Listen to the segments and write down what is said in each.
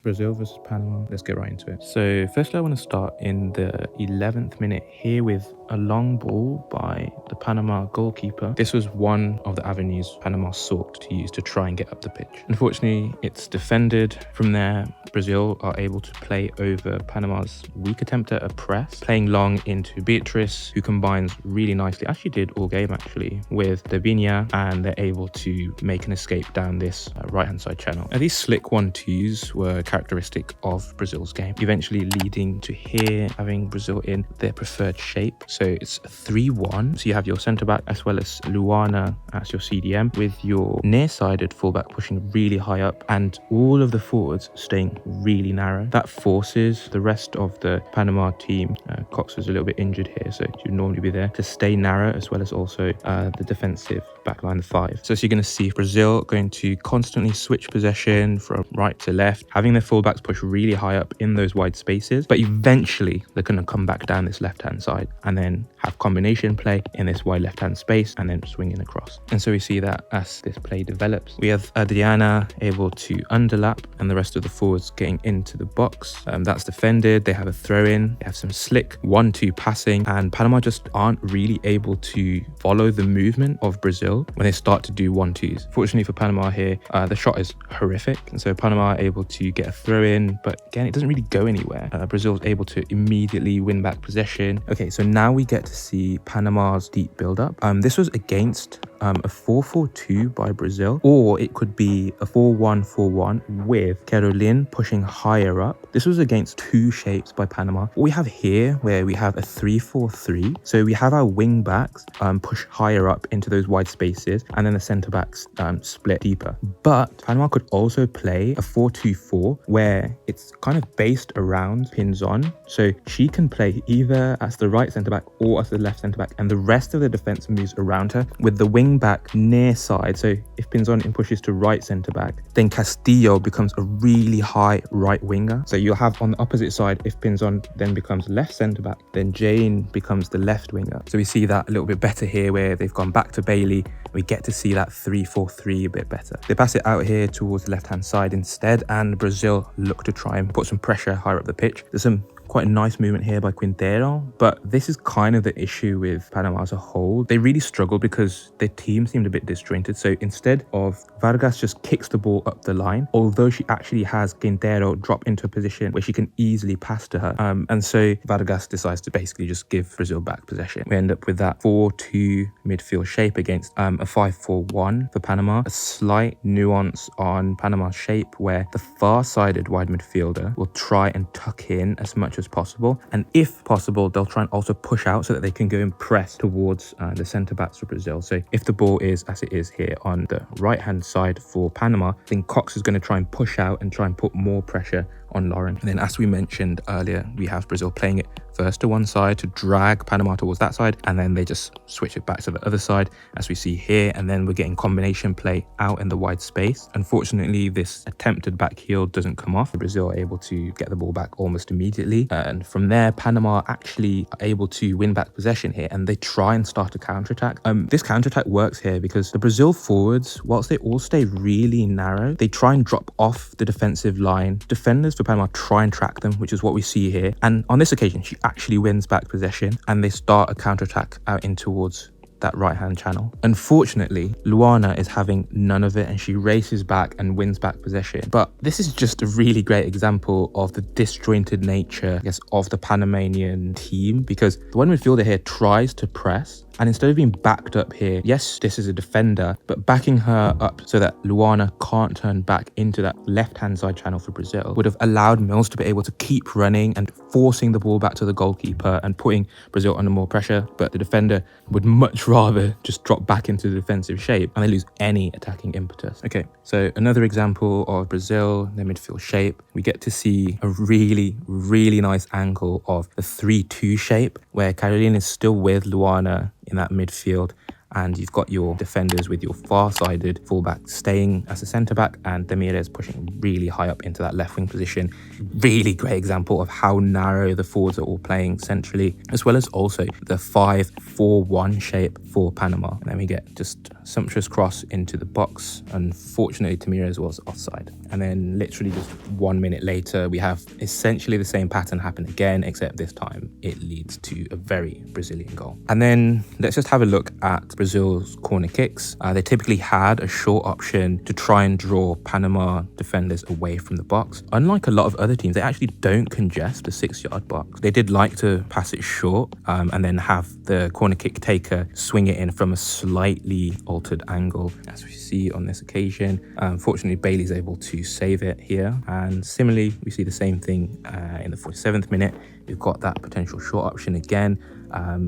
Brazil versus Panama. Let's get right into it. So firstly, I want to start in the 11th minute here with a long ball by the Panama goalkeeper. This was one of the avenues Panama sought to use to try and get up the pitch. Unfortunately, it's defended. From there, Brazil are able to play over Panama's weak attempt at a press, playing long into Beatrice, who combines really nicely, actually did all game actually, with Davinia, and they're able to make an escape down this right-hand side channel. Now, these slick 1-2s were characteristic of Brazil's game, eventually leading to here having Brazil in their preferred shape. So it's a 3-1. So you have your centre back as well as Luana as your CDM, with your near-sided fullback pushing really high up and all of the forwards staying really narrow. That forces the rest of the Panama team, Cox was a little bit injured here, so you'd normally be there, to stay narrow, as well as also the defensive backline, the 5. So you're going to see Brazil going to constantly switch possession from right to left, having their fullbacks push really high up in those wide spaces, but eventually they're going to come back down this left-hand side and then have combination play in this wide left-hand space and then swinging across. And so we see that as this play develops, we have Adriana able to underlap and the rest of the forwards getting into the box. That's defended. They have a throw-in. They have some slick 1-2 passing, and Panama just aren't really able to follow the movement of Brazil when they start to do 1-2s. Fortunately for Panama here, the shot is horrific, and so Panama are able to get a throw-in, but again, it doesn't really go anywhere. Brazil is able to immediately win back possession. Okay, so now we get to see Panama's deep build-up. This was against a 4-4-2 by Brazil, or it could be a 4-1-4-1 with Caroline pushing higher up. This was against two shapes by Panama. What we have here, where we have a 3-4-3, so we have our wing backs push higher up into those wide spaces, and then the centre backs split deeper. But Panama could also play a 4-2-4 where it's kind of based around Pinzon, so she can play either as the right centre back or as the left centre back, and the rest of the defence moves around her with the wing back near side. So if Pinzon pushes to right centre back, then Castillo becomes a really high right winger. So you'll have on the opposite side, if Pinzon then becomes left centre back, then Jane becomes the left winger. So we see that a little bit better here, where they've gone back to Bailey. We get to see that 3-4-3 a bit better. They pass it out here towards the left hand side instead, and Brazil look to try and put some pressure higher up the pitch. There's some quite a nice movement here by Quintero, but this is kind of the issue with Panama as a whole. They really struggle because their team seemed a bit disjointed. So instead of Vargas just kicks the ball up the line, although she actually has Quintero drop into a position where she can easily pass to her. And so Vargas decides to basically just give Brazil back possession. We end up with that 4-2 midfield shape against a 5-4-1 for Panama. A slight nuance on Panama's shape where the far-sided wide midfielder will try and tuck in as much as possible, and if possible they'll try and also push out so that they can go and press towards the centre backs for Brazil. So if the ball is as it is here on the right hand side for Panama, then Cox is going to try and push out and try and put more pressure on Lauren. And then, as we mentioned earlier, we have Brazil playing it first to one side to drag Panama towards that side, and then they just switch it back to the other side, as we see here, and then we're getting combination play out in the wide space. Unfortunately, this attempted back heel doesn't come off. Brazil are able to get the ball back almost immediately, and from there Panama actually are able to win back possession here, and they try and start a counter-attack. This counter-attack works here because the Brazil forwards, whilst they all stay really narrow, they try and drop off the defensive line. Defenders for Panama try and track them, which is what we see here, and on this occasion she actually wins back possession and they start a counter-attack out in towards that right hand channel. Unfortunately, Luana is having none of it and she races back and wins back possession. But this is just a really great example of the disjointed nature, I guess, of the Panamanian team, because the one midfielder here tries to press, and instead of being backed up here, yes, this is a defender, but backing her up so that Luana can't turn back into that left-hand side channel for Brazil would have allowed Mills to be able to keep running and forcing the ball back to the goalkeeper and putting Brazil under more pressure. But the defender would much rather just drop back into the defensive shape and they lose any attacking impetus. Okay, so another example of Brazil, their midfield shape. We get to see a really, really nice angle of the 3-2 shape where Caroline is still with Luana in that midfield, and you've got your defenders with your far-sided fullback staying as a centre-back, and Demirez pushing really high up into that left-wing position. Really great example of how narrow the forwards are all playing centrally, as well as also the 5-4-1 shape for Panama. And then we get just sumptuous cross into the box. Unfortunately, Demirez was offside. And then literally just 1 minute later, we have essentially the same pattern happen again, except this time it leads to a very Brazilian goal. And then let's just have a look at Brazil's corner kicks. They typically had a short option to try and draw Panama defenders away from the box. Unlike a lot of other teams, they actually don't congest the 6-yard box. They did like to pass it short and then have the corner kick taker swing it in from a slightly altered angle, as we see on this occasion. Fortunately, Bailey's able to save it here. And similarly, we see the same thing in the 47th minute. We've got that potential short option again.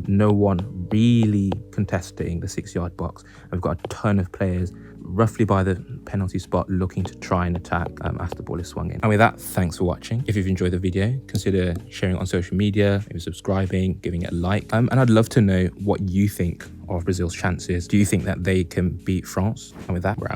No one really contesting the 6-yard box. And we've got a ton of players roughly by the penalty spot looking to try and attack after the ball is swung in. And with that, thanks for watching. If you've enjoyed the video, consider sharing it on social media, maybe subscribing, giving it a like. And I'd love to know what you think of Brazil's chances. Do you think that they can beat France? And with that, we're out.